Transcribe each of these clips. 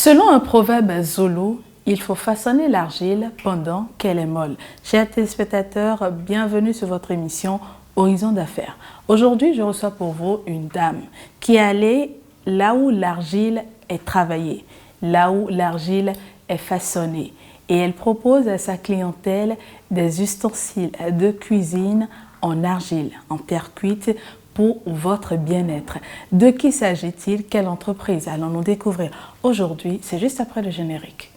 Selon un proverbe zoulou, il faut façonner l'argile pendant qu'elle est molle. Chers téléspectateurs, bienvenue sur votre émission Horizon d'affaires. Aujourd'hui, je reçois pour vous une dame qui est allée là où l'argile est travaillée, là où l'argile est façonnée. Et elle propose à sa clientèle des ustensiles de cuisine en argile, en terre cuite, pour votre bien-être. De qui s'agit-il? Quelle entreprise? Allons-nous découvrir aujourd'hui. C'est juste après le générique.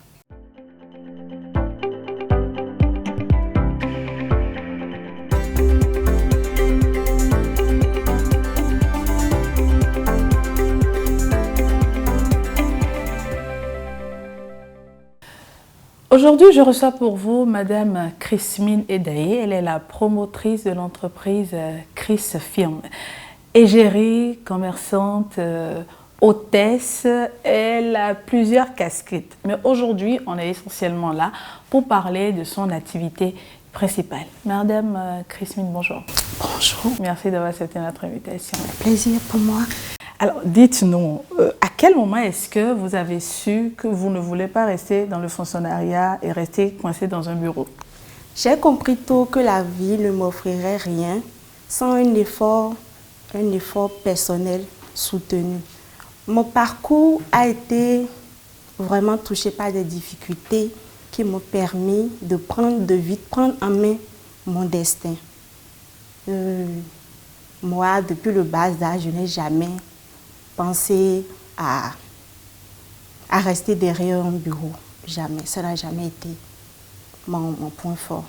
Aujourd'hui, je reçois pour vous Madame Chrismine Edaye. Elle est la promotrice de l'entreprise Chris Firme. Égérie, commerçante, hôtesse, elle a plusieurs casquettes. Mais aujourd'hui, on est essentiellement là pour parler de son activité principale. Madame Chrismine, bonjour. Bonjour. Merci d'avoir accepté notre invitation. Plaisir pour moi. Alors, dites-nous, à quel moment est-ce que vous avez su que vous ne voulez pas rester dans le fonctionnariat et rester coincé dans un bureau? J'ai compris tôt que la vie ne m'offrirait rien sans un effort personnel soutenu. Mon parcours a été vraiment touché par des difficultés qui m'ont permis de vite prendre en main mon destin. Moi, depuis le bas âge, je n'ai jamais pensé à rester derrière un bureau. Jamais. Ça n'a jamais été mon point fort.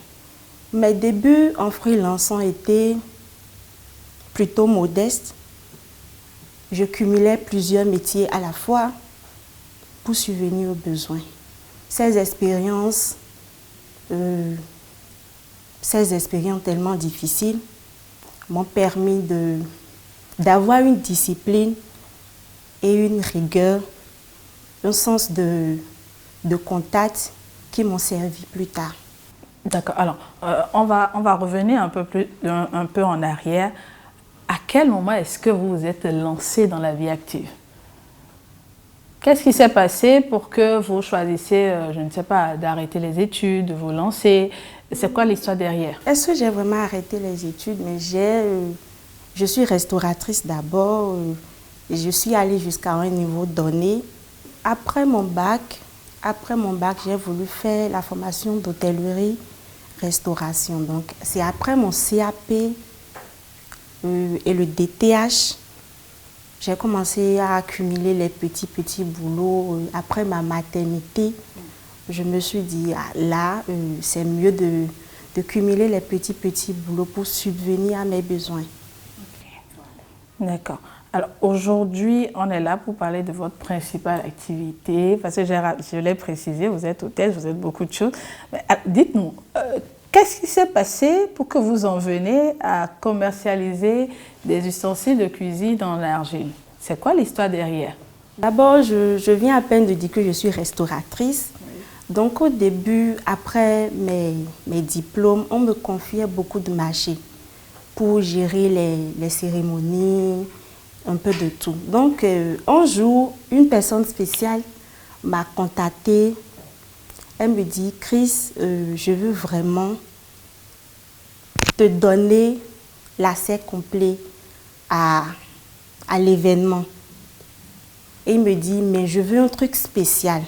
Mes débuts en freelance ont été plutôt modestes. Je cumulais plusieurs métiers à la fois pour subvenir aux besoins. Ces expériences tellement difficiles m'ont permis d'avoir une discipline et une rigueur, un sens de contact qui m'ont servi plus tard. D'accord. Alors, on va revenir un peu en arrière. À quel moment est-ce que vous vous êtes lancé dans la vie active? Qu'est-ce qui s'est passé pour que vous choisissiez, je ne sais pas, d'arrêter les études, de vous lancer? C'est quoi l'histoire derrière? Est-ce que j'ai vraiment arrêté les études? Mais je suis restauratrice d'abord. Je suis allée jusqu'à un niveau donné. Après mon bac, j'ai voulu faire la formation d'hôtellerie-restauration. Donc, c'est après mon CAP et le DTH, j'ai commencé à accumuler les petits boulots. Après ma maternité, je me suis dit, là, c'est mieux de cumuler les petits boulots pour subvenir à mes besoins. D'accord. Alors aujourd'hui, on est là pour parler de votre principale activité, parce que je l'ai précisé, vous êtes hôtesse, vous êtes beaucoup de choses. Mais dites-nous, qu'est-ce qui s'est passé pour que vous en veniez à commercialiser des ustensiles de cuisine en argile? C'est quoi l'histoire derrière? D'abord, je viens à peine de dire que je suis restauratrice. Oui. Donc au début, après mes diplômes, on me confiait beaucoup de marchés pour gérer les cérémonies, un peu de tout. Donc, un jour, une personne spéciale m'a contactée. Elle me dit, Chris, je veux vraiment te donner l'accès complet à l'événement. Et il me dit, mais je veux un truc spécial.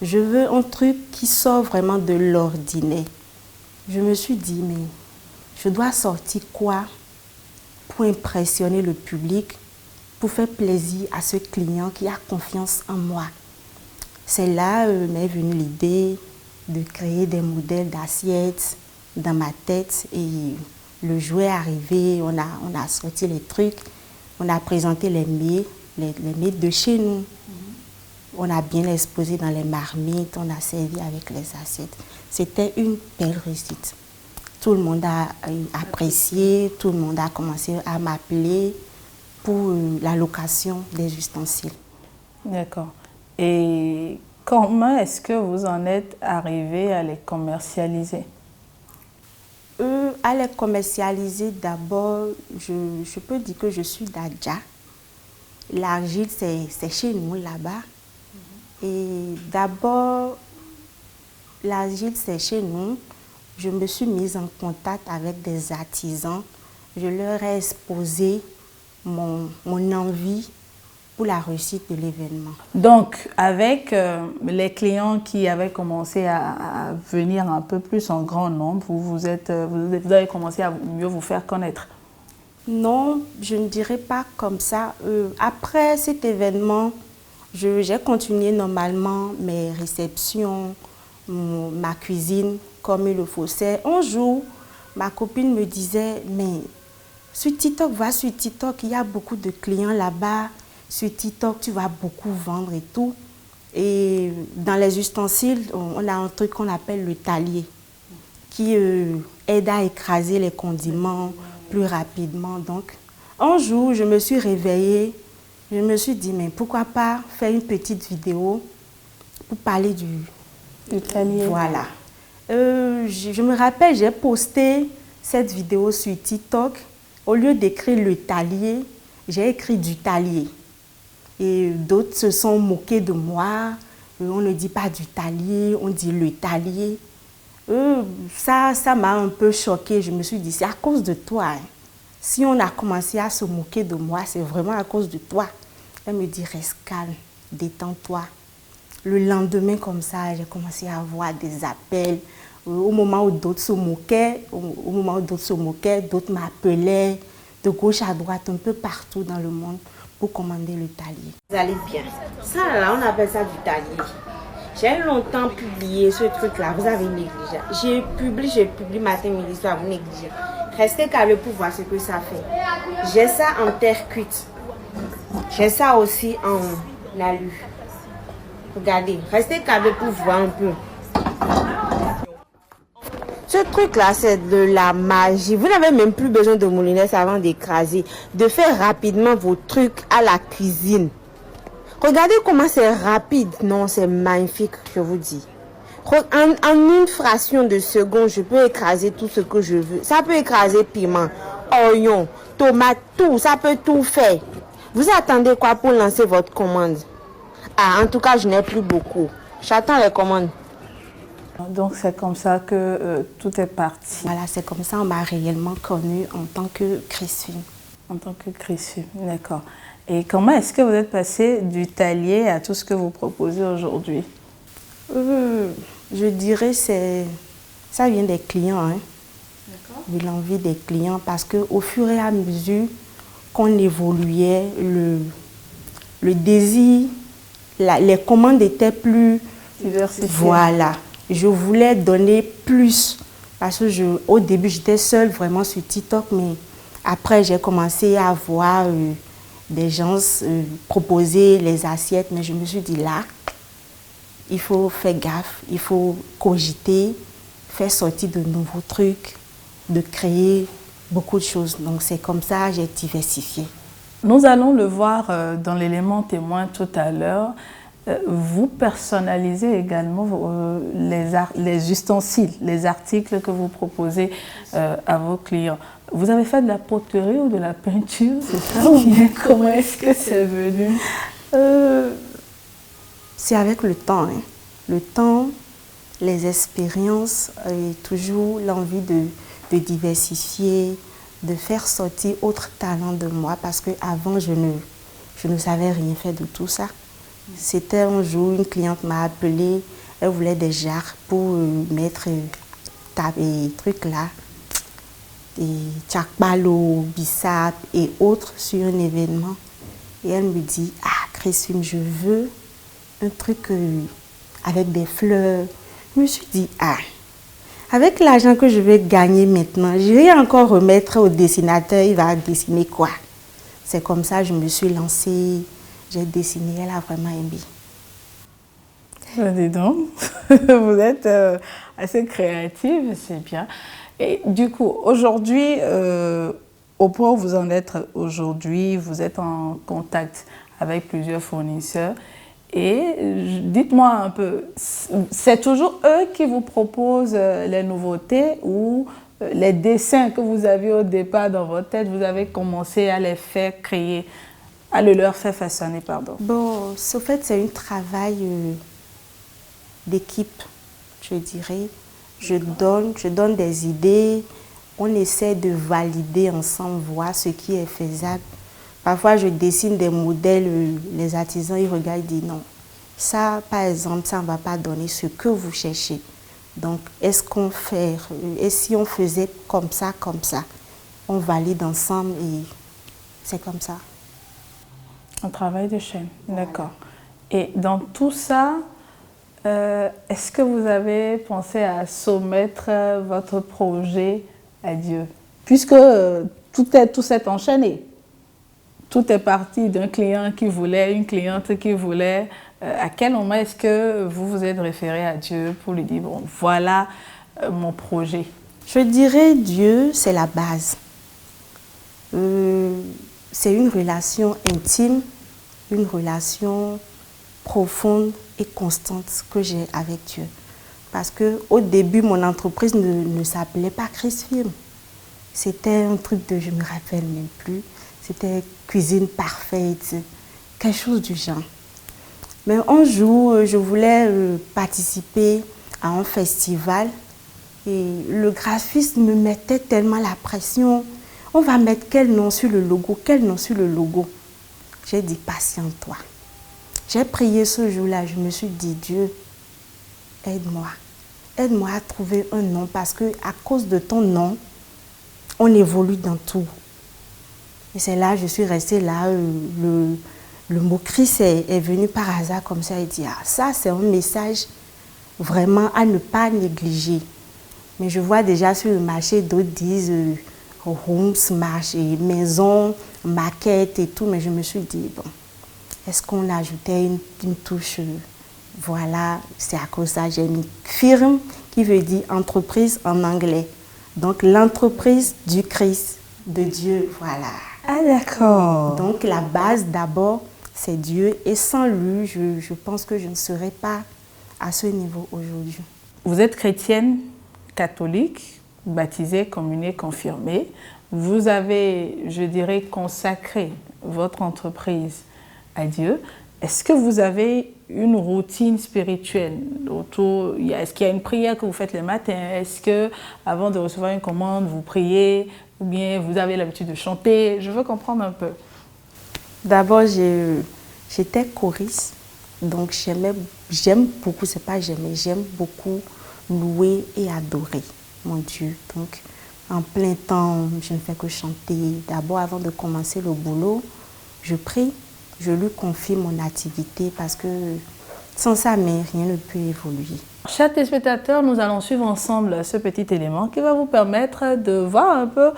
Je veux un truc qui sort vraiment de l'ordinaire. Je me suis dit, mais je dois sortir quoi pour impressionner le public, pour faire plaisir à ce client qui a confiance en moi. C'est là m'est venue l'idée de créer des modèles d'assiettes dans ma tête et le jour est arrivé, on a sorti les trucs, on a présenté les mets de chez nous. On a bien exposé dans les marmites, on a servi avec les assiettes. C'était une belle réussite. Tout le monde a apprécié, tout le monde a commencé à m'appeler pour la location des ustensiles. D'accord. Et comment est-ce que vous en êtes arrivé à les commercialiser? À les commercialiser, d'abord, je peux dire que je suis d'Adja. L'argile, c'est chez nous, là-bas. Et d'abord, l'argile, c'est chez nous. Je me suis mise en contact avec des artisans. Je leur ai exposé mon envie pour la réussite de l'événement. Donc, avec les clients qui avaient commencé à venir un peu plus en grand nombre, vous avez commencé à mieux vous faire connaître? Non, je ne dirais pas comme ça. Après cet événement, j'ai continué normalement mes réceptions, ma cuisine comme il le faisait. Un jour, ma copine me disait, mais sur TikTok, va sur TikTok, il y a beaucoup de clients là-bas. Sur TikTok, tu vas beaucoup vendre et tout. Et dans les ustensiles, on a un truc qu'on appelle le talier qui aide à écraser les condiments plus rapidement. Donc, un jour, je me suis réveillée, je me suis dit, mais pourquoi pas faire une petite vidéo pour parler du talier. Voilà. Je me rappelle, j'ai posté cette vidéo sur TikTok. Au lieu d'écrire le talier, j'ai écrit du talier. Et d'autres se sont moqués de moi. On ne dit pas du talier, on dit le talier. Ça m'a un peu choquée. Je me suis dit, c'est à cause de toi. Hein. Si on a commencé à se moquer de moi, c'est vraiment à cause de toi. Elle me dit, reste calme, détends-toi. Le lendemain, comme ça, j'ai commencé à avoir des appels. Au moment où d'autres se moquaient, d'autres m'appelaient de gauche à droite, un peu partout dans le monde pour commander le talier. Vous allez bien. Ça, là, on appelle ça du talier. J'ai longtemps publié ce truc-là, vous avez négligé. J'ai publié matin, midi, soir, vous négligez. Restez calme pour voir ce que ça fait. J'ai ça en terre cuite. J'ai ça aussi en alu. Regardez, restez calme pour voir un peu. Ce truc-là, c'est de la magie. Vous n'avez même plus besoin de moulinettes avant d'écraser. De faire rapidement vos trucs à la cuisine. Regardez comment c'est rapide. Non, c'est magnifique, je vous dis. En une fraction de seconde, je peux écraser tout ce que je veux. Ça peut écraser piment, oignon, tomate, tout. Ça peut tout faire. Vous attendez quoi pour lancer votre commande? Ah, en tout cas, je n'ai plus beaucoup. J'attends les commandes. Donc, c'est comme ça que tout est parti. Voilà, c'est comme ça qu'on m'a réellement connue en tant que Chrisfine. En tant que Chrisfine, d'accord. Et comment est-ce que vous êtes passé du talier à tout ce que vous proposez aujourd'hui? Je dirais que ça vient des clients, hein, de l'envie des clients, parce qu'au fur et à mesure qu'on évoluait, le désir, les commandes étaient plus diversifiées. Voilà, je voulais donner plus, parce que au début j'étais seule vraiment sur TikTok, mais après j'ai commencé à voir des gens proposer les assiettes, mais je me suis dit là, il faut faire gaffe, il faut cogiter, faire sortir de nouveaux trucs, de créer beaucoup de choses. Donc c'est comme ça que j'ai diversifié. Nous allons le voir dans l'élément témoin tout à l'heure. Vous personnalisez également les ustensiles, les articles que vous proposez à vos clients. Vous avez fait de la poterie ou de la peinture, c'est ça? Comment est-ce que c'est venu? C'est avec le temps. Hein. Le temps, les expériences et toujours l'envie de diversifier, de faire sortir autres talents de moi, parce qu'avant, je ne savais rien faire de tout ça. C'était un jour, une cliente m'a appelée, elle voulait des jarres pour mettre des trucs là, et tchakbalo, bissap et autres sur un événement. Et elle me dit, ah Christine, je veux un truc avec des fleurs. Je me suis dit, ah, avec l'argent que je vais gagner maintenant, je vais encore remettre au dessinateur, il va dessiner quoi? C'est comme ça que je me suis lancée. J'ai dessiné, elle a vraiment aimé. Dis donc, vous êtes assez créative, c'est bien. Et du coup, aujourd'hui, au point où vous en êtes aujourd'hui, vous êtes en contact avec plusieurs fournisseurs. Et dites-moi un peu, c'est toujours eux qui vous proposent les nouveautés ou les dessins que vous aviez au départ dans votre tête, vous avez commencé à les faire créer Ah, le leur fait façonner, pardon. Bon, au fait, c'est un travail d'équipe, je dirais. Je donne des idées, on essaie de valider ensemble, voir ce qui est faisable. Parfois, je dessine des modèles, les artisans, ils regardent et disent non. Ça, par exemple, ça ne va pas donner ce que vous cherchez. Donc, est-ce qu'on fait, et si on faisait comme ça, on valide ensemble et c'est comme ça. Un travail de chaîne, d'accord. Et dans tout ça, est-ce que vous avez pensé à soumettre votre projet à Dieu? Puisque tout s'est enchaîné. Tout est parti d'un client qui voulait, une cliente qui voulait. À quel moment est-ce que vous vous êtes référé à Dieu pour lui dire, bon, voilà mon projet? Je dirais Dieu, c'est la base. C'est une relation intime, une relation profonde et constante que j'ai avec Dieu. Parce qu'au début, mon entreprise ne s'appelait pas Chris Film. C'était un truc de, je ne me rappelle même plus, c'était cuisine parfaite, quelque chose du genre. Mais un jour, je voulais participer à un festival et le graphiste me mettait tellement la pression. On va mettre quel nom sur le logo, quel nom sur le logo. J'ai dit, patiente-toi. J'ai prié ce jour-là, je me suis dit, Dieu, aide-moi. Aide-moi à trouver un nom parce qu'à cause de ton nom, on évolue dans tout. Et c'est là, je suis restée là, le mot Christ est venu par hasard comme ça et dit, ah, ça c'est un message vraiment à ne pas négliger. Mais je vois déjà sur le marché, d'autres disent rooms, marché, maison, maquette et tout, mais je me suis dit, bon, est-ce qu'on ajoutait une touche, voilà, c'est à cause de ça, j'ai mis firme qui veut dire entreprise en anglais. Donc l'entreprise du Christ, de Dieu, voilà. Ah d'accord. Donc la base d'abord, c'est Dieu et sans lui, je pense que je ne serais pas à ce niveau aujourd'hui. Vous êtes chrétienne, catholique, baptisée, communée, confirmée. Vous avez, je dirais, consacré votre entreprise à Dieu. Est-ce que vous avez une routine spirituelle autour? Est-ce qu'il y a une prière que vous faites le matin? Est-ce que avant de recevoir une commande, vous priez? Ou bien vous avez l'habitude de chanter? Je veux comprendre un peu. D'abord, j'étais choriste. Donc j'aime beaucoup, c'est pas j'aimais, j'aime beaucoup louer et adorer mon Dieu. Donc en plein temps, je ne fais que chanter. D'abord, avant de commencer le boulot, je prie, je lui confie mon activité parce que sans ça, mais rien ne peut évoluer. Chers téléspectateurs, nous allons suivre ensemble ce petit élément qui va vous permettre de voir un peu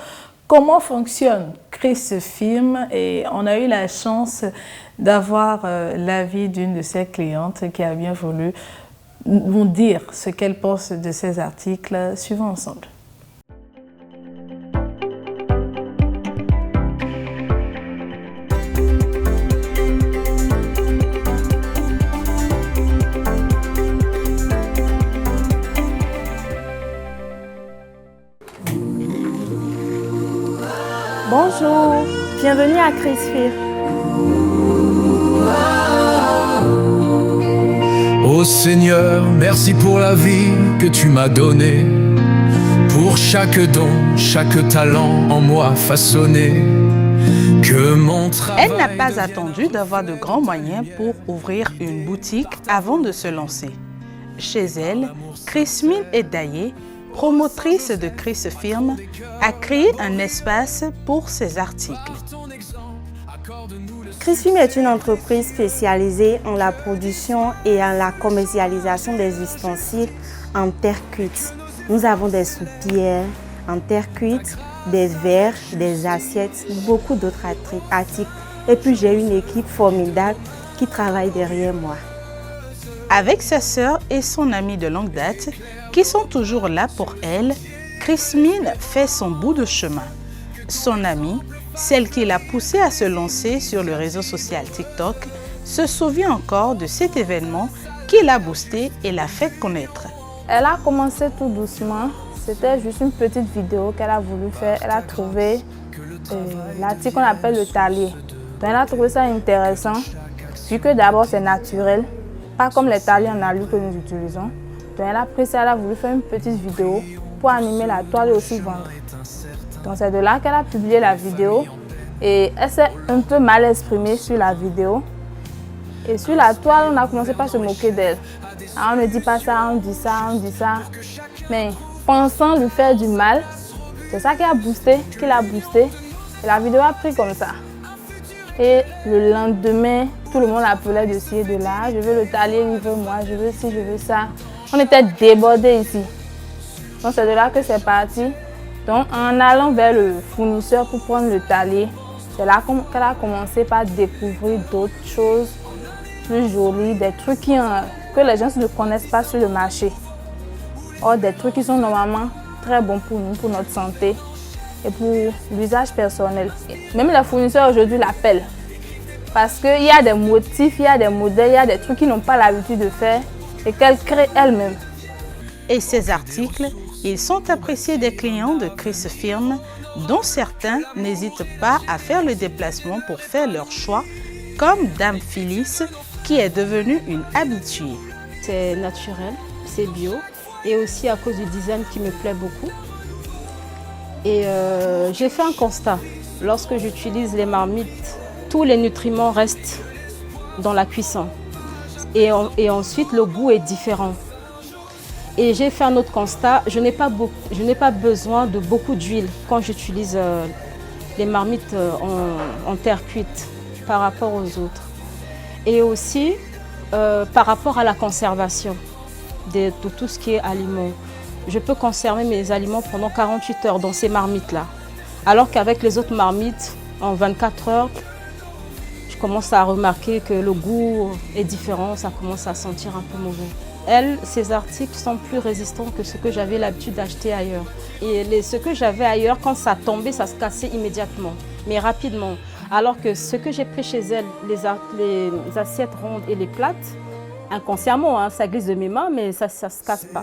comment fonctionne Chris Film. Et on a eu la chance d'avoir l'avis d'une de ses clientes qui a bien voulu nous dire ce qu'elle pense de ces articles. Suivons ensemble. Bonjour, bienvenue à Chris Film. Ô Seigneur, merci pour la vie que tu m'as donnée, pour chaque don, chaque talent en moi façonné. Que mon travail... Elle n'a pas attendu d'avoir de grands moyens pour ouvrir une boutique avant de se lancer. Chez elle, Chrismine Edaye, promotrice de Chris Film, a créé un espace pour ses articles. Chris Film est une entreprise spécialisée en la production et en la commercialisation des ustensiles en terre cuite. Nous avons des soupières en terre cuite, des verres, des assiettes, beaucoup d'autres articles. Et puis j'ai une équipe formidable qui travaille derrière moi. Avec sa sœur et son amie de longue date, qui sont toujours là pour elle, Chrismine fait son bout de chemin. Son amie, celle qui l'a poussée à se lancer sur le réseau social TikTok, se souvient encore de cet événement qui l'a boostée et l'a fait connaître. Elle a commencé tout doucement. C'était juste une petite vidéo qu'elle a voulu faire. Elle a trouvé l'article qu'on appelle le talier. Donc elle a trouvé ça intéressant, vu que d'abord c'est naturel, pas comme les talis en alu que nous utilisons. Donc elle a pris ça, elle a voulu faire une petite vidéo pour animer la toile et aussi vendre. Donc c'est de là qu'elle a publié la vidéo et elle s'est un peu mal exprimée sur la vidéo. Et sur la toile, on a commencé par se moquer d'elle. On ne dit pas ça, on dit ça, on dit ça. Mais pensant lui faire du mal, c'est ça qui l'a boosté. Et la vidéo a pris comme ça. Et le lendemain, tout le monde appelait de ci et de là. Je veux le talier, livre-moi, je veux ci, je veux ça. On était débordés ici. Donc c'est de là que c'est parti. Donc en allant vers le fournisseur pour prendre le talier, c'est là qu'elle a commencé par découvrir d'autres choses plus jolies, des trucs que les gens ne connaissent pas sur le marché. Or, des trucs qui sont normalement très bons pour nous, pour notre santé et pour l'usage personnel. Même les fournisseurs aujourd'hui l'appellent parce qu'il y a des motifs, il y a des modèles, il y a des trucs qu'ils n'ont pas l'habitude de faire et qu'elle crée elle-même. Et ces articles, ils sont appréciés des clients de Chris Firme, dont certains n'hésitent pas à faire le déplacement pour faire leur choix, comme Dame Phyllis, qui est devenue une habituée. C'est naturel, c'est bio et aussi à cause du design qui me plaît beaucoup. Et j'ai fait un constat. Lorsque j'utilise les marmites, tous les nutriments restent dans la cuisson. Et ensuite, le goût est différent. Et j'ai fait un autre constat. Je n'ai pas besoin de beaucoup d'huile quand j'utilise les marmites en terre cuite par rapport aux autres. Et aussi par rapport à la conservation de tout ce qui est aliments. Je peux conserver mes aliments pendant 48 heures dans ces marmites-là. Alors qu'avec les autres marmites, en 24 heures, je commence à remarquer que le goût est différent, ça commence à sentir un peu mauvais. Ces articles sont plus résistants que ce que j'avais l'habitude d'acheter ailleurs. Et ce que j'avais ailleurs, quand ça tombait, ça se cassait immédiatement, mais rapidement. Alors que ce que j'ai pris chez elle, les assiettes rondes et les plates, inconsciemment, hein, ça glisse de mes mains, mais ça ne se casse pas.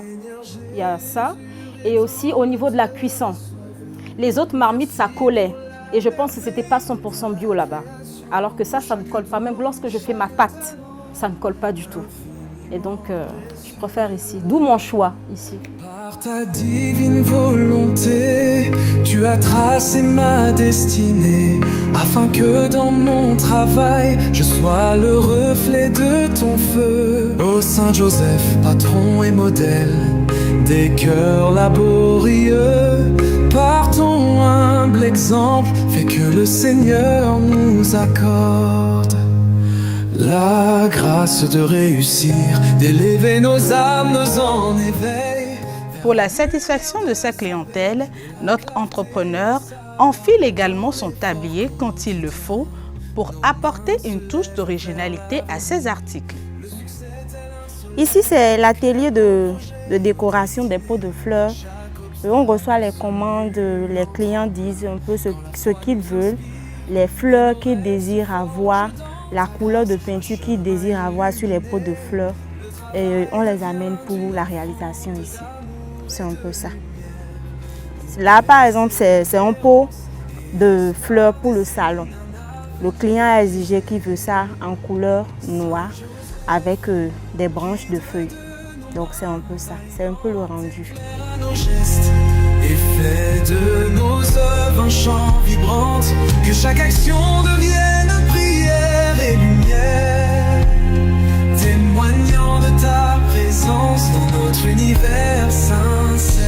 Il y a ça. Et aussi au niveau de la cuisson. Les autres marmites, ça collait. Et je pense que ce n'était pas 100% bio là-bas. Alors que ça ne colle pas. Même lorsque je fais ma pâte, ça ne colle pas du tout. Et donc, je préfère ici. D'où mon choix, ici. Par ta divine volonté, tu as tracé ma destinée, afin que dans mon travail, je sois le reflet de ton feu. Ô Saint Joseph, patron et modèle des cœurs laborieux, par ton humble exemple, fais que le Seigneur nous accorde la grâce de réussir, d'élever nos âmes, nos en éveil. Pour la satisfaction de sa clientèle, notre entrepreneur enfile également son tablier quand il le faut pour apporter une touche d'originalité à ses articles. Ici, c'est l'atelier de décoration des pots de fleurs. On reçoit les commandes, les clients disent un peu ce qu'ils veulent, les fleurs qu'ils désirent avoir, la couleur de peinture qu'ils désirent avoir sur les pots de fleurs. Et on les amène pour la réalisation ici. C'est un peu ça. Là, par exemple, c'est un pot de fleurs pour le salon. Le client a exigé qu'il veut ça en couleur noire avec des branches de feuilles. Donc c'est un peu ça, c'est un peu le rendu. Nos gestes et fais de nos œuvres un chant vibrant, que chaque action devienne prière et lumière, témoignant de ta présence dans notre univers sincère.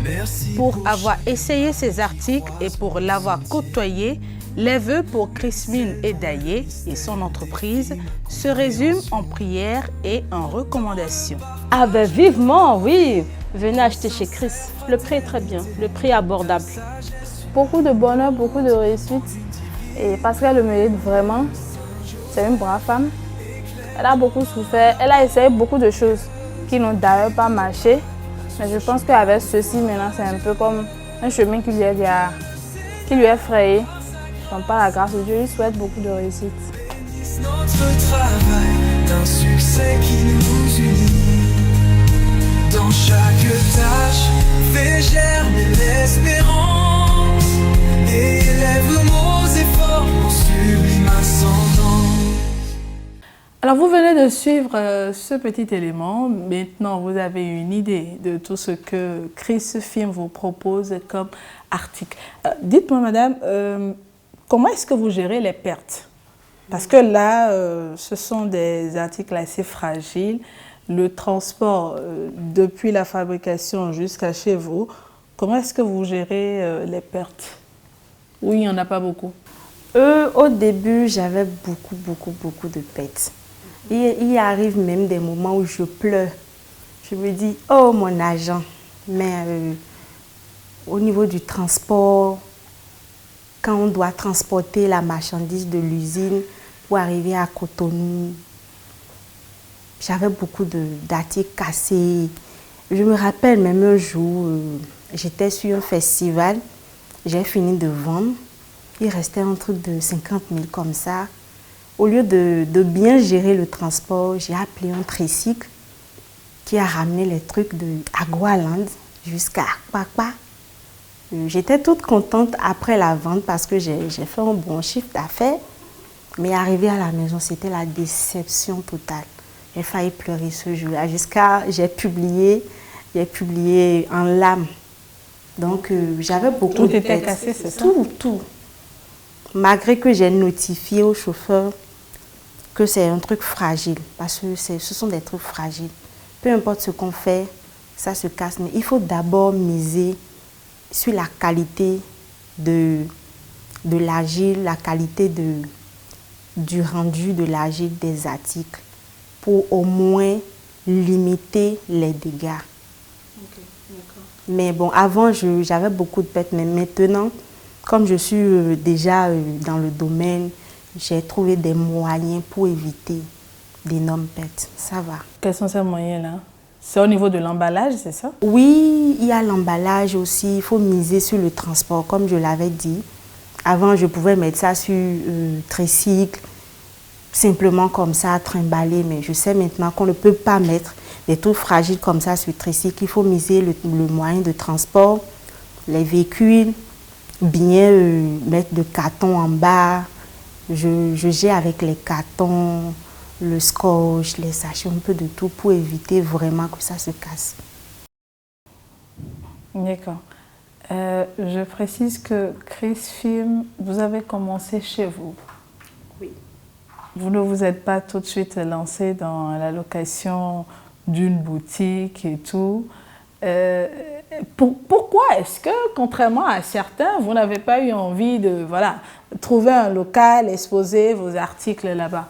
Merci. Pour avoir essayé ces articles et pour l'avoir côtoyé, les vœux pour Chrismine Edaye et son entreprise se résument en prières et en recommandations. Ah ben vivement, oui. Venez acheter chez Chris. Le prix est très bien, le prix est abordable. Beaucoup de bonheur, beaucoup de réussite. Et parce qu'elle le mérite vraiment, c'est une brave femme. Elle a beaucoup souffert, elle a essayé beaucoup de choses qui n'ont d'ailleurs pas marché. Mais je pense qu'avec ceci, maintenant, c'est un peu comme un chemin qui lui est frayé. Donc, par la grâce de Dieu, je souhaite beaucoup de réussite. Notre travail d'un succès qui nous unit. Dans chaque tâche, fais germer l'espérance et élève nos efforts. Alors, vous venez de suivre ce petit élément. Maintenant, vous avez une idée de tout ce que Chris Film vous propose comme article. Dites-moi, madame, comment est-ce que vous gérez les pertes? Parce que là, ce sont des articles assez fragiles. Le transport depuis la fabrication jusqu'à chez vous, comment est-ce que vous gérez les pertes? Oui, il n'y en a pas beaucoup. Au début, j'avais beaucoup de pertes. Il arrive même des moments où je pleure. Je me dis, oh mon argent. Mais au niveau du transport, quand on doit transporter la marchandise de l'usine pour arriver à Cotonou, j'avais beaucoup d'articles cassés. Je me rappelle même un jour, j'étais sur un festival, j'ai fini de vendre. Il restait un truc de 50 000 comme ça. Au lieu de bien gérer le transport, j'ai appelé un tricycle qui a ramené les trucs de Agualand jusqu'à Akpakpa. J'étais toute contente après la vente parce que j'ai fait un bon chiffre d'affaires. Mais arrivé à la maison, c'était la déception totale. J'ai failli pleurer ce jour-là. J'ai publié en larmes. Donc, j'avais beaucoup Tout de était pertes. cassé, c'est ça? Tout. Malgré que j'ai notifié au chauffeur que c'est un truc fragile, parce que ce sont des trucs fragiles. Peu importe ce qu'on fait, ça se casse. Mais il faut d'abord miser sur la qualité de l'argile, la qualité du rendu de l'argile des articles, pour au moins limiter les dégâts. Okay, d'accord. Mais bon, avant, j'avais beaucoup de pertes, mais maintenant, comme je suis déjà dans le domaine, j'ai trouvé des moyens pour éviter d'énormes pertes. Ça va. Quels sont ces moyens-là? C'est au niveau de l'emballage, c'est ça? Oui, il y a l'emballage aussi. Il faut miser sur le transport, comme je l'avais dit. Avant, je pouvais mettre ça sur tricycle, simplement comme ça, trimballer. Mais je sais maintenant qu'on ne peut pas mettre des trucs fragiles comme ça sur tricycle. Il faut miser le moyen de transport, les véhicules, bien mettre de carton en bas. Je gère avec les cartons, le scotch, les sachets, un peu de tout pour éviter vraiment que ça se casse. D'accord. Je précise que Chris Film, vous avez commencé chez vous. Oui. Vous ne vous êtes pas tout de suite lancé dans la location d'une boutique et tout. Pourquoi est-ce que, contrairement à certains, vous n'avez pas eu envie de trouver un local, exposer vos articles là-bas?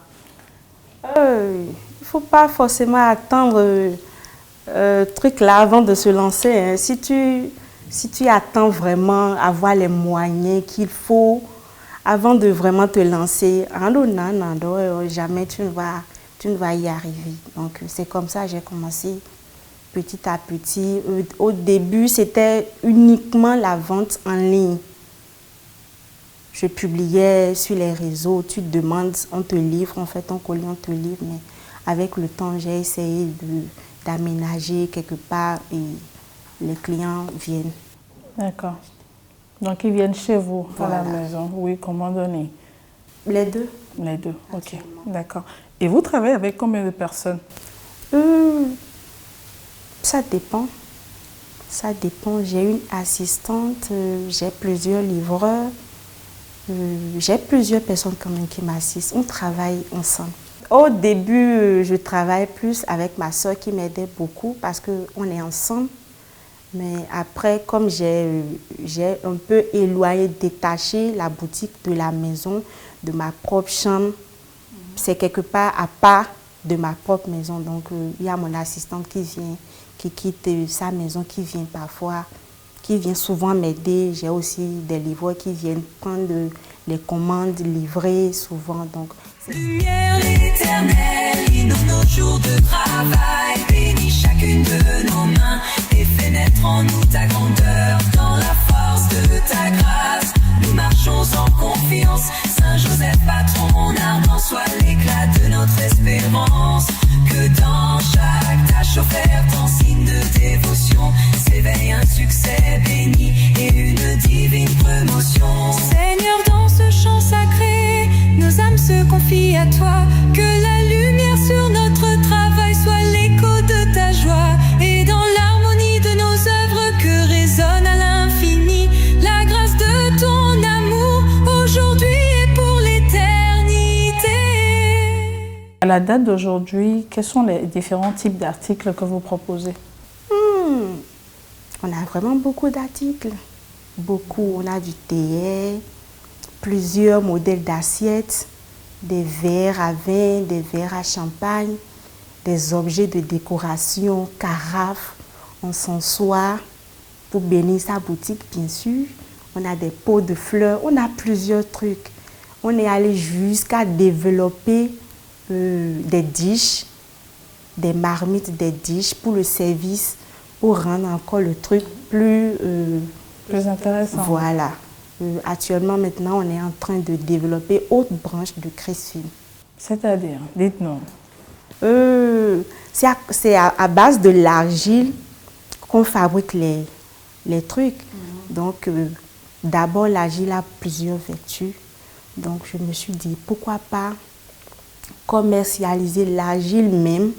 Il ne faut pas forcément attendre truc là avant de se lancer. Hein. Si tu attends vraiment avoir les moyens qu'il faut avant de vraiment te lancer, jamais tu ne vas y arriver. Donc c'est comme ça que j'ai commencé petit à petit. Au début, c'était uniquement la vente en ligne. Je publiais sur les réseaux, tu te demandes, on te livre, on fait ton colis, on te livre. Mais avec le temps, j'ai essayé d'aménager quelque part et les clients viennent. D'accord. Donc, ils viennent chez vous, Voilà. à la maison. Oui, comment donner? Les deux. Les deux, ok. Absolument. D'accord. Et vous travaillez avec combien de personnes? Ça dépend. Ça dépend. J'ai une assistante, j'ai plusieurs livreurs, j'ai plusieurs personnes quand même qui m'assistent. On travaille ensemble. Au début, je travaille plus avec ma soeur qui m'aidait beaucoup parce qu'on est ensemble. Mais après, comme j'ai un peu éloigné, détaché la boutique de la maison, de ma propre chambre, c'est quelque part à part de ma propre maison. Donc, il y a mon assistante qui vient, qui quitte sa maison, qui vient parfois, qui vient souvent m'aider. J'ai aussi des livreurs qui viennent prendre les commandes, livrer souvent. Donc, lumière l'éternel, inonde nos jours de travail, bénis chacune de nos mains et fais naître en nous ta grandeur. Dans la force de ta grâce, nous marchons en confiance. Saint Joseph, patron ardent, soit l'éclat de notre espérance. Que dans chaque tâche offerte en signe de dévotion, s'éveille un succès béni et une divine promotion. Seigneur, dans ce chant sacré, nos âmes se confient à toi. Que la lumière la date d'aujourd'hui, quels sont les différents types d'articles que vous proposez? On a vraiment beaucoup d'articles. Beaucoup. On a du théier, plusieurs modèles d'assiettes, des verres à vin, des verres à champagne, des objets de décoration, carafes, encensoirs, pour bénir sa boutique, bien sûr. On a des pots de fleurs, on a plusieurs trucs. On est allé jusqu'à développer des dishes, des marmites, des dishes pour le service, pour rendre encore le truc plus intéressant. Voilà. Actuellement, maintenant, on est en train de développer autre branche de Crisfilm. C'est-à-dire, dites-nous. C'est à base de l'argile qu'on fabrique les trucs. Donc, d'abord, l'argile a plusieurs vertus. Donc, je me suis dit, pourquoi pas commercialiser l'argile même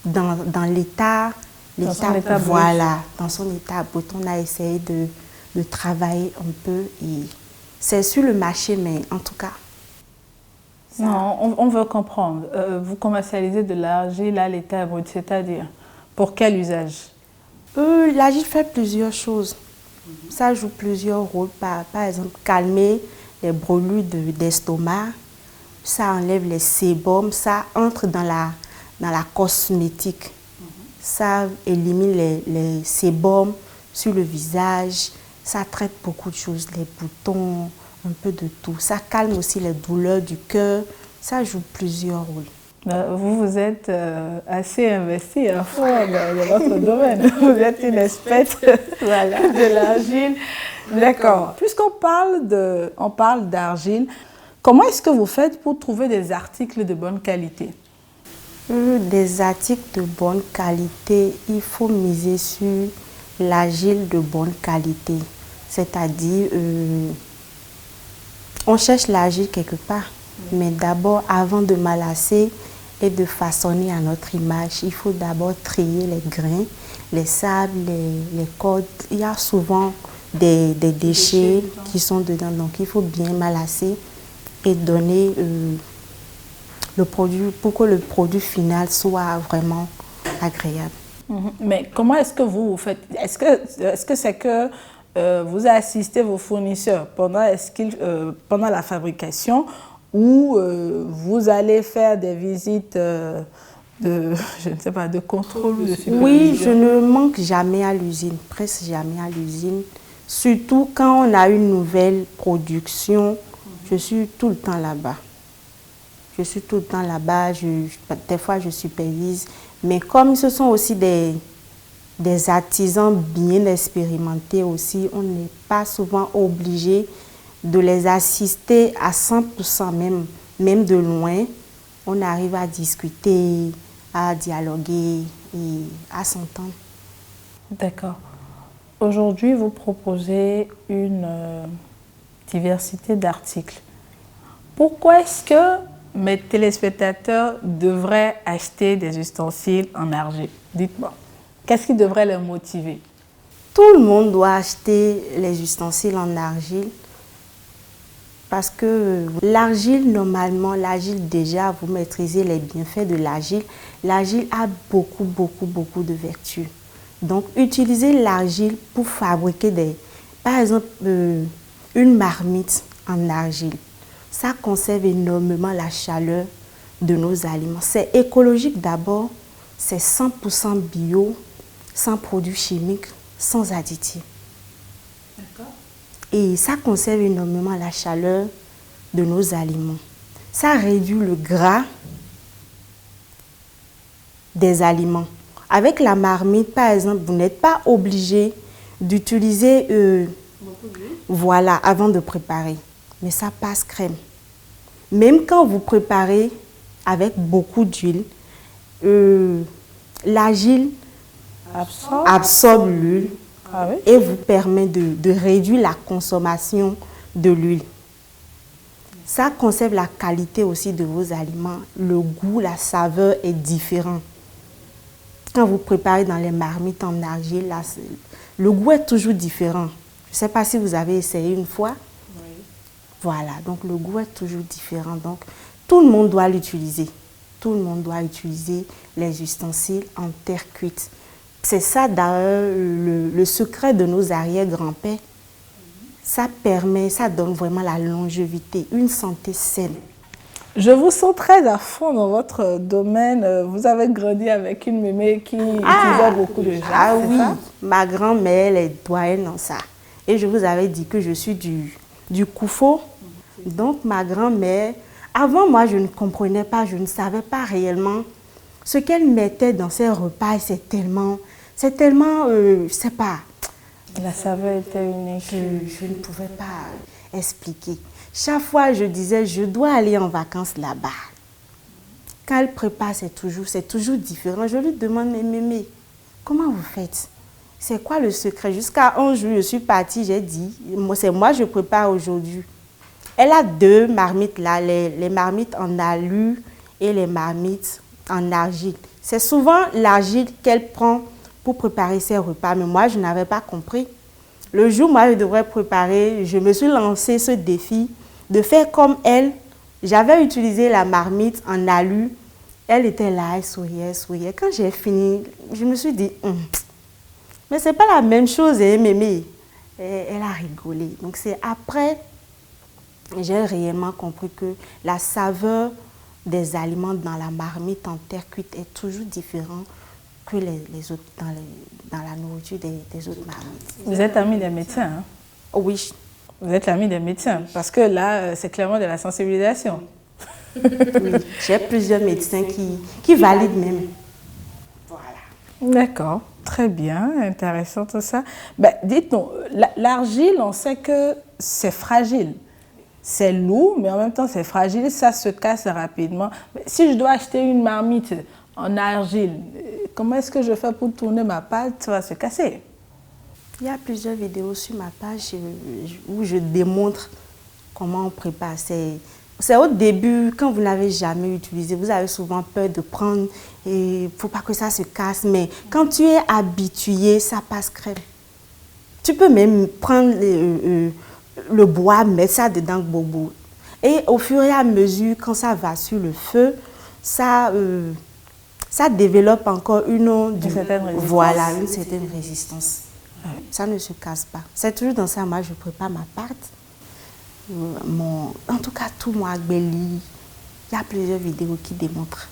dans l'état, voilà, dans son état brut. On a essayé de travailler un peu et c'est sur le marché, mais en tout cas. Non, on veut comprendre. Vous commercialisez de l'argile à l'état brut, c'est-à-dire pour quel usage? L'argile fait plusieurs choses. Ça joue plusieurs rôles. Par exemple, calmer les brûlures d'estomac. Ça enlève les sébums. Ça entre dans la cosmétique. Ça élimine les sébums sur le visage. Ça traite beaucoup de choses, les boutons, un peu de tout. Ça calme aussi les douleurs du cœur. Ça joue plusieurs rôles. Vous êtes assez investi à fond dans votre domaine. Vous êtes une experte voilà, de l'argile. D'accord. Puisqu'on parle d'argile, comment est-ce que vous faites pour trouver des articles de bonne qualité? Des articles de bonne qualité, il faut miser sur l'argile de bonne qualité. C'est-à-dire, on cherche l'argile quelque part. Mais d'abord, avant de malasser et de façonner à notre image, il faut d'abord trier les grains, les sables, les cordes. Il y a souvent des déchets qui sont dedans. Donc, il faut bien malasser et donner le produit pour que le produit final soit vraiment agréable. Mais comment est-ce que vous faites? Est-ce que c'est que vous assistez vos fournisseurs pendant la fabrication ou vous allez faire des visites je ne sais pas, de contrôle ou de supervision? Oui, je ne manque jamais à l'usine, presque jamais à l'usine. Surtout quand on a une nouvelle production, je suis tout le temps là-bas. Je suis tout le temps là-bas, des fois je supervise. Mais comme ce sont aussi des artisans bien expérimentés aussi, on n'est pas souvent obligé de les assister à 100%, même de loin. On arrive à discuter, à dialoguer et à s'entendre. D'accord. Aujourd'hui, vous proposez une diversité d'articles. Pourquoi est-ce que mes téléspectateurs devraient acheter des ustensiles en argile? Dites-moi, qu'est-ce qui devrait les motiver? Tout le monde doit acheter les ustensiles en argile parce que l'argile, normalement, l'argile déjà, vous maîtrisez les bienfaits de l'argile. L'argile a beaucoup de vertus. Donc, utilisez l'argile pour fabriquer par exemple, une marmite en argile. Ça conserve énormément la chaleur de nos aliments. C'est écologique d'abord, c'est 100% bio, sans produits chimiques, sans additifs. D'accord. Et ça conserve énormément la chaleur de nos aliments. Ça réduit le gras des aliments. Avec la marmite, par exemple, vous n'êtes pas obligé d'utiliser voilà, avant de préparer. Mais ça passe crème. Même quand vous préparez avec beaucoup d'huile, l'argile absorbe l'huile et vous permet de réduire la consommation de l'huile. Ça conserve la qualité aussi de vos aliments. Le goût, la saveur est différent. Quand vous préparez dans les marmites en argile, là, le goût est toujours différent. Je ne sais pas si vous avez essayé une fois. Oui. Voilà, donc le goût est toujours différent. Donc, tout le monde doit l'utiliser. Tout le monde doit utiliser les ustensiles en terre cuite. C'est ça d'ailleurs le secret de nos arrière-grands-pères. Ça permet, ça donne vraiment la longévité, une santé saine. Je vous sens très à fond dans votre domaine. Vous avez grandi avec une mémé qui utilisait beaucoup de jarre. Ah oui, ça? ma grand-mère, elle est doyenne dans ça. Et je vous avais dit que je suis du Koufo. Donc ma grand-mère, avant moi je ne comprenais pas, je ne savais pas réellement ce qu'elle mettait dans ses repas. C'est tellement, je sais pas. La saveur était unique. Je ne pouvais pas expliquer. Chaque fois, je disais, je dois aller en vacances là-bas. Quand elle prépare, c'est toujours différent. Je lui demande, mais mémé, comment vous faites? C'est quoi le secret? Jusqu'à un jour, je suis partie, j'ai dit, c'est moi je prépare aujourd'hui. Elle a 2 marmites là, les marmites en alu et les marmites en argile. C'est souvent l'argile qu'elle prend pour préparer ses repas, mais moi, je n'avais pas compris. Le jour où moi, je devrais préparer, je me suis lancé ce défi de faire comme elle. J'avais utilisé la marmite en alu. Elle était là, elle souriait. Quand j'ai fini, je me suis dit, mais c'est pas la même chose, hein, mémé. Elle a rigolé. Donc c'est après, j'ai réellement compris que la saveur des aliments dans la marmite en terre cuite est toujours différente que les autres, dans la nourriture des autres marmites. Vous êtes ami des médecins, hein? Oui. Vous êtes l'ami des médecins, parce que là, c'est clairement de la sensibilisation. Oui, j'ai plusieurs médecins qui valident même. Voilà. D'accord, très bien, intéressant tout ça. Ben, dites-nous, l'argile, on sait que c'est fragile. C'est lourd, mais en même temps, c'est fragile, ça se casse rapidement. Mais si je dois acheter une marmite en argile, comment est-ce que je fais pour tourner ma pâte? Ça va se casser. Il y a plusieurs vidéos sur ma page où je démontre comment on prépare. C'est au début, quand vous n'avez jamais utilisé, vous avez souvent peur de prendre, et il ne faut pas que ça se casse. Mais quand tu es habitué, ça passe crème. Tu peux même prendre le bois, mettre ça dedans, bobo. Et au fur et à mesure, quand ça va sur le feu, ça développe encore une certaine résistance. Ça ne se casse pas. C'est toujours dans ça, moi je prépare ma pâte. En tout cas, tout mon agbeli, il y a plusieurs vidéos qui démontrent.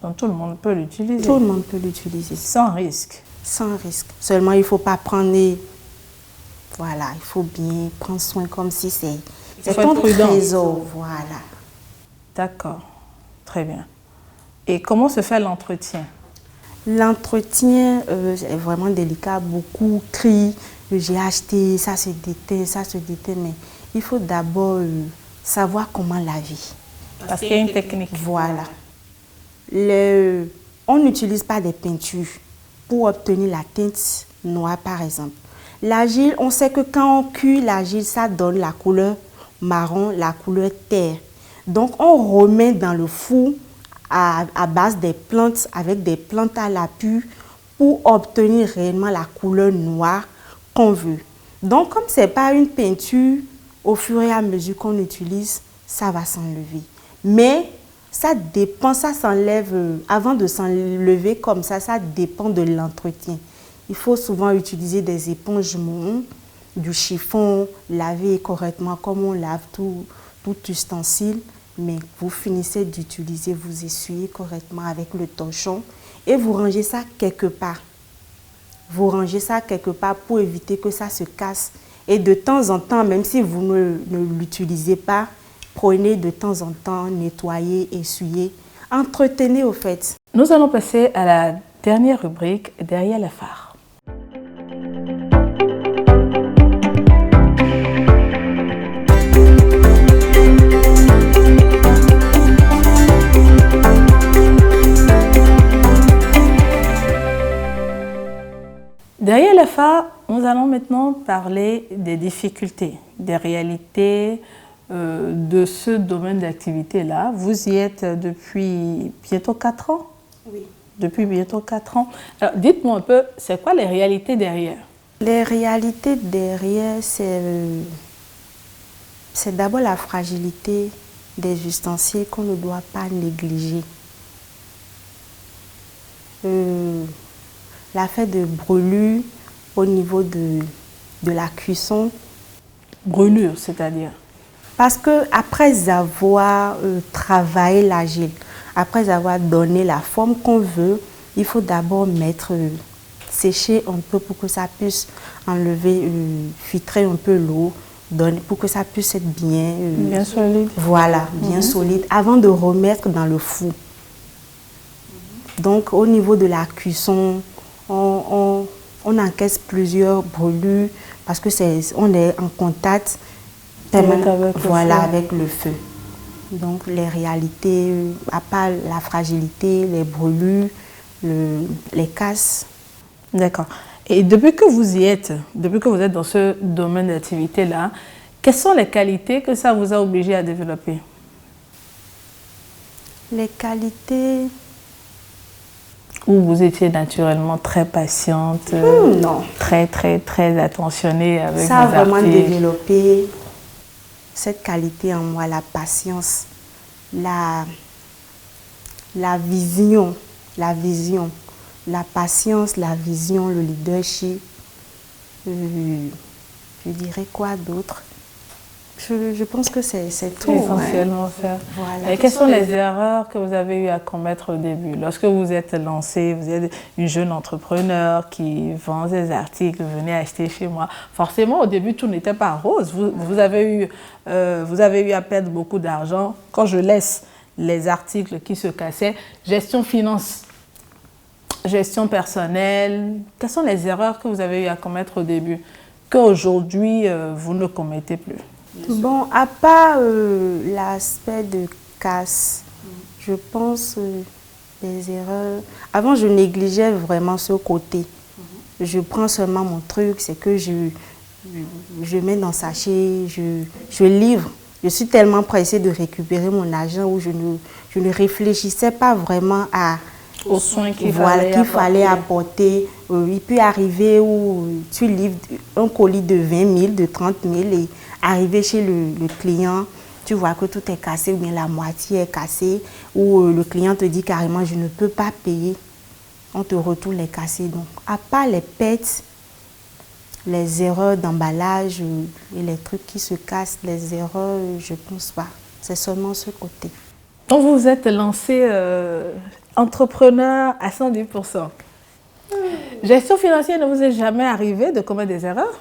Donc tout le monde peut l'utiliser. Tout le monde peut l'utiliser. Sans risque. Sans risque. Seulement, il ne faut pas prendre... Voilà, il faut bien prendre soin comme si c'est ton trésor. Voilà. D'accord, très bien. Et comment se fait l'entretien? L'entretien est vraiment délicat. Beaucoup crient, j'ai acheté, ça se déteint, mais il faut d'abord savoir comment laver. Parce qu'il y a une technique. Voilà. On n'utilise pas des peintures pour obtenir la teinte noire, par exemple. L'argile, on sait que quand on cuit l'argile, ça donne la couleur marron, la couleur terre. Donc, on remet dans le four à base des plantes, avec des plantes à l'appui, pour obtenir réellement la couleur noire qu'on veut. Donc, comme ce n'est pas une peinture, au fur et à mesure qu'on utilise, ça va s'enlever. Mais ça dépend, ça s'enlève, avant de s'enlever comme ça dépend de l'entretien. Il faut souvent utiliser des éponges mouillées, du chiffon, laver correctement comme on lave tout ustensile. Mais vous finissez d'utiliser, vous essuyez correctement avec le torchon et vous rangez ça quelque part. Vous rangez ça quelque part pour éviter que ça se casse. Et de temps en temps, même si vous ne l'utilisez pas, prenez de temps en temps, nettoyez, essuyez, entretenez au fait. Nous allons passer à la dernière rubrique, derrière les phares. Wafa, nous allons maintenant parler des difficultés, des réalités de ce domaine d'activité-là. Vous y êtes depuis bientôt 4 ans? Oui. Depuis bientôt 4 ans. Alors, dites-moi un peu, c'est quoi les réalités derrière? Les réalités derrière, c'est d'abord la fragilité des ustensiles qu'on ne doit pas négliger. L'affaire de brûlure au niveau de la cuisson. Brûlure, c'est-à-dire? Parce que après avoir travaillé l'argile, après avoir donné la forme qu'on veut, il faut d'abord mettre, sécher un peu pour que ça puisse enlever, filtrer un peu l'eau, pour que ça puisse être bien, bien solide. Voilà, bien solide, avant de remettre dans le four. Donc au niveau de la cuisson, on encaisse plusieurs brûlures parce que on est en contact avec le feu. Donc les réalités, à part la fragilité, les brûlures, les casses. D'accord. Et depuis que vous y êtes, depuis que vous êtes dans ce domaine d'activité-là, quelles sont les qualités que ça vous a obligé à développer? Les qualités... Où vous étiez naturellement très patiente, non. très attentionnée avec ça vos a vraiment articles. développé cette qualité en moi, la patience, la vision, la patience, la vision, le leadership. Je dirais quoi d'autre? Je pense que c'est tout. Essentiellement ça. Voilà. Et quelles sont les erreurs que vous avez eu à commettre au début? Lorsque vous êtes lancé, vous êtes une jeune entrepreneur qui vend des articles, venez acheter chez moi. Forcément, au début, tout n'était pas rose. Vous avez eu à perdre beaucoup d'argent. Quand je laisse les articles qui se cassaient, gestion finance, gestion personnelle, quelles sont les erreurs que vous avez eu à commettre au début qu'aujourd'hui, vous ne commettez plus? Bon, à part l'aspect de casse, je pense les erreurs... Avant, je négligeais vraiment ce côté. Je prends seulement mon truc, c'est que je mets dans le sachet, je livre. Je suis tellement pressée de récupérer mon argent où je ne réfléchissais pas vraiment aux soins qu'il fallait apporter. Il peut arriver où tu livres un colis de 20 000, de 30 000 et arriver chez le client, tu vois que tout est cassé ou bien la moitié est cassée ou le client te dit carrément je ne peux pas payer. On te retourne les cassés. Donc, à part les pertes, les erreurs d'emballage et les trucs qui se cassent, les erreurs, je ne pense pas. C'est seulement ce côté. Donc, vous vous êtes lancé entrepreneur à 110%. Gestion financière ne vous est jamais arrivé de commettre des erreurs?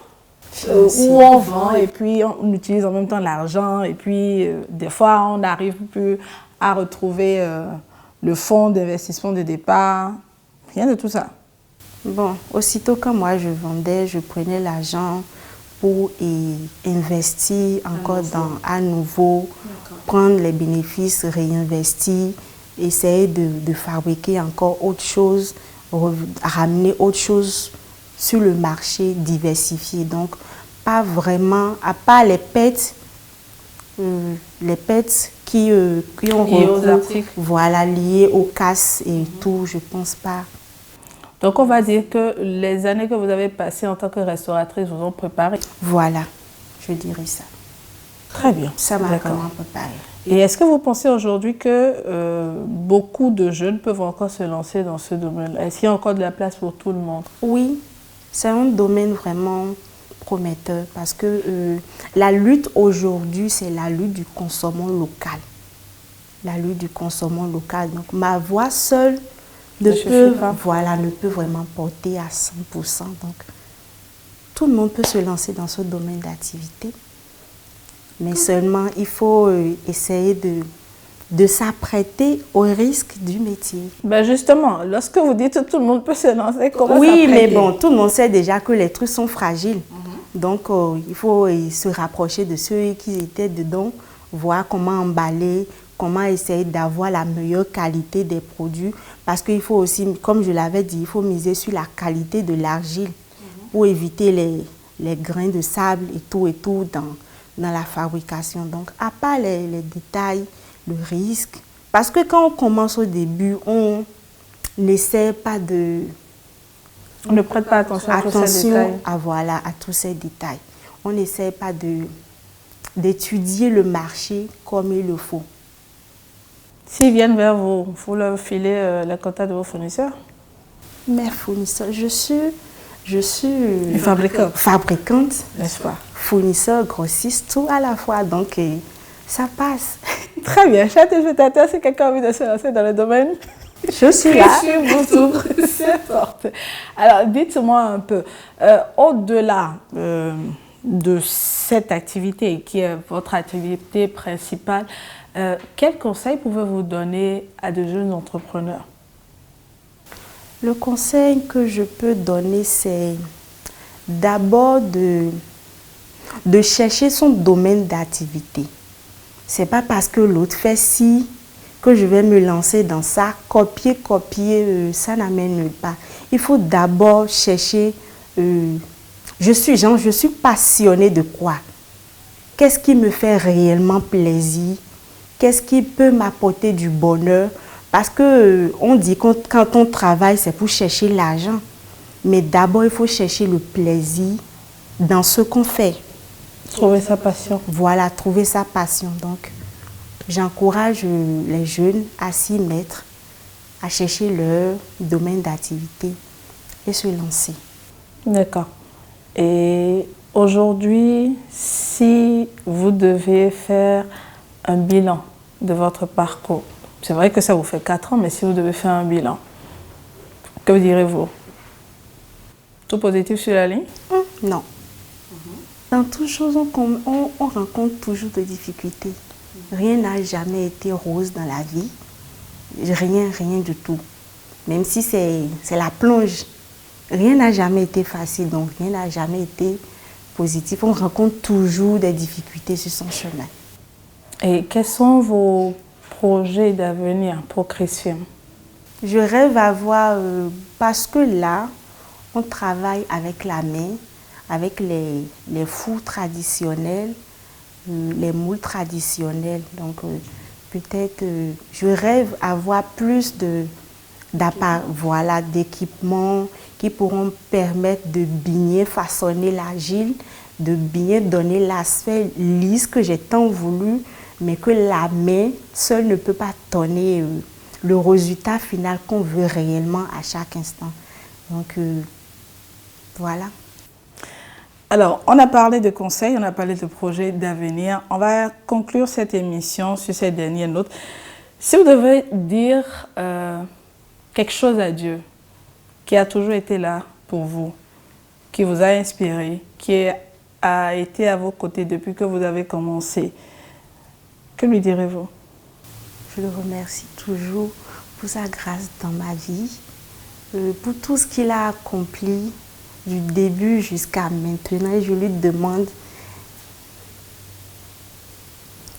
Où on vend et puis on utilise en même temps l'argent et puis des fois on n'arrive plus à retrouver le fonds d'investissement de départ. Rien de tout ça. Bon, aussitôt que moi je vendais, je prenais l'argent pour investir encore à nouveau, prendre les bénéfices, réinvestir, essayer de fabriquer encore autre chose, ramener autre chose sur le marché, diversifié. Donc, pas vraiment, à part les pertes qui ont recours, voilà, liées aux casses et tout, je pense pas. Donc, on va dire que les années que vous avez passées en tant que restauratrice vous ont préparé. Voilà, je dirais ça. Très bien. Ça m'a vraiment préparé. Et est-ce que vous pensez aujourd'hui que beaucoup de jeunes peuvent encore se lancer dans ce domaine? Est-ce qu'il y a encore de la place pour tout le monde? Oui, c'est un domaine vraiment prometteur parce que la lutte aujourd'hui, c'est la lutte du consommant local. La lutte du consommant local. Donc, ma voix seule ne peut vraiment porter à 100%. Donc, tout le monde peut se lancer dans ce domaine d'activité. Mais seulement, il faut essayer de s'apprêter au risque du métier. Ben justement, lorsque vous dites que tout le monde peut se lancer, comment s'apprêter? Oui, mais bon, tout le monde sait déjà que les trucs sont fragiles. Donc, il faut se rapprocher de ceux qui étaient dedans, voir comment emballer, comment essayer d'avoir la meilleure qualité des produits. Parce qu'il faut aussi, comme je l'avais dit, il faut miser sur la qualité de l'argile. pour éviter les grains de sable et tout dans la fabrication. Donc, à part les détails, le risque, parce que quand on commence au début, on n'essaie pas de... On ne prête pas attention à tous ces détails. À tous ces détails. On n'essaie pas d'étudier le marché comme il le faut. S'ils viennent vers vous, vous leur filez les contacts de vos fournisseurs? Mes fournisseurs, je suis fabricante, n'est-ce pas? Fournisseur, grossiste, tout à la fois. Donc, ça passe. Très bien. Chers téléspectateurs, si quelqu'un a envie de se lancer dans le domaine, je suis là. Je vous ouvre ces portes. Alors, dites-moi un peu, au-delà de cette activité qui est votre activité principale, quels conseils pouvez-vous donner à de jeunes entrepreneurs? Le conseil que je peux donner, c'est d'abord de chercher son domaine d'activité. Ce n'est pas parce que l'autre fait ci que je vais me lancer dans ça. Copier, ça n'amène nulle part. Il faut d'abord chercher, je suis passionnée de quoi? Qu'est-ce qui me fait réellement plaisir? Qu'est-ce qui peut m'apporter du bonheur? Parce qu'on dit que quand on travaille, c'est pour chercher l'argent. Mais d'abord, il faut chercher le plaisir dans ce qu'on fait. Trouver sa passion. Voilà, trouver sa passion. Donc, j'encourage les jeunes à s'y mettre, à chercher leur domaine d'activité et se lancer. D'accord. Et aujourd'hui, si vous devez faire un bilan de votre parcours, c'est vrai que ça vous fait 4 ans, mais si vous devez faire un bilan, que direz-vous? Tout positif sur la ligne? Non. Dans toute chose, on rencontre toujours des difficultés. Rien n'a jamais été rose dans la vie. Rien du tout. Même si c'est la plonge. Rien n'a jamais été facile, donc rien n'a jamais été positif. On rencontre toujours des difficultés sur son chemin. Et quels sont vos projets d'avenir pour Chris Firm? Je rêve à voir, parce que là, on travaille avec la main, avec les fours traditionnels, les moules traditionnels. Donc, peut-être, je rêve à voir plus d'équipements qui pourront permettre de bien façonner l'argile, de bien donner l'aspect lisse que j'ai tant voulu, mais que la main seule ne peut pas donner le résultat final qu'on veut réellement à chaque instant. Donc, voilà. Alors, on a parlé de conseils, on a parlé de projets d'avenir. On va conclure cette émission sur cette dernière note. Si vous devez dire quelque chose à Dieu qui a toujours été là pour vous, qui vous a inspiré, qui a été à vos côtés depuis que vous avez commencé, que lui direz-vous? Je le remercie toujours pour sa grâce dans ma vie, pour tout ce qu'il a accompli du début jusqu'à maintenant. Et je lui demande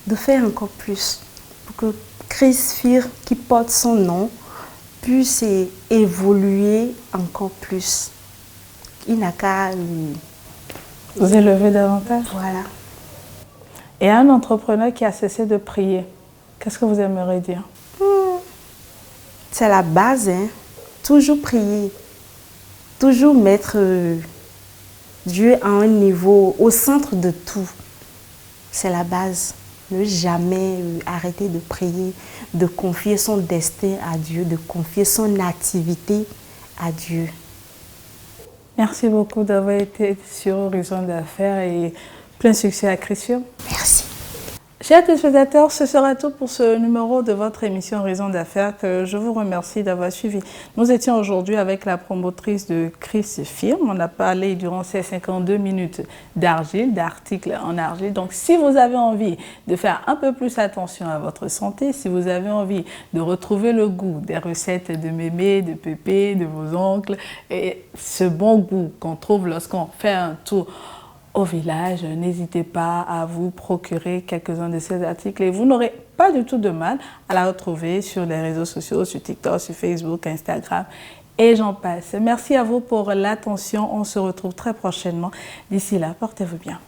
de faire encore plus pour que Chris Firm, qui porte son nom, puisse évoluer encore plus. Il n'a qu'à vous élever davantage. Voilà. Et un entrepreneur qui a cessé de prier, qu'est-ce que vous aimeriez dire? C'est la base, hein. Toujours prier. Toujours mettre Dieu à un niveau, au centre de tout. C'est la base. Ne jamais arrêter de prier, de confier son destin à Dieu, de confier son activité à Dieu. Merci beaucoup d'avoir été sur Horizon d'Affaires et plein succès à Chris Firm. Merci. Chers téléspectateurs, ce sera tout pour ce numéro de votre émission Horizon d'Affaires que je vous remercie d'avoir suivi. Nous étions aujourd'hui avec la promotrice de Chris Firm. On a parlé durant ces 52 minutes d'argile, d'articles en argile. Donc, si vous avez envie de faire un peu plus attention à votre santé, si vous avez envie de retrouver le goût des recettes de mémé, de pépé, de vos oncles, et ce bon goût qu'on trouve lorsqu'on fait un tour au village, n'hésitez pas à vous procurer quelques-uns de ces articles et vous n'aurez pas du tout de mal à la retrouver sur les réseaux sociaux, sur TikTok, sur Facebook, Instagram et j'en passe. Merci à vous pour l'attention. On se retrouve très prochainement. D'ici là, portez-vous bien.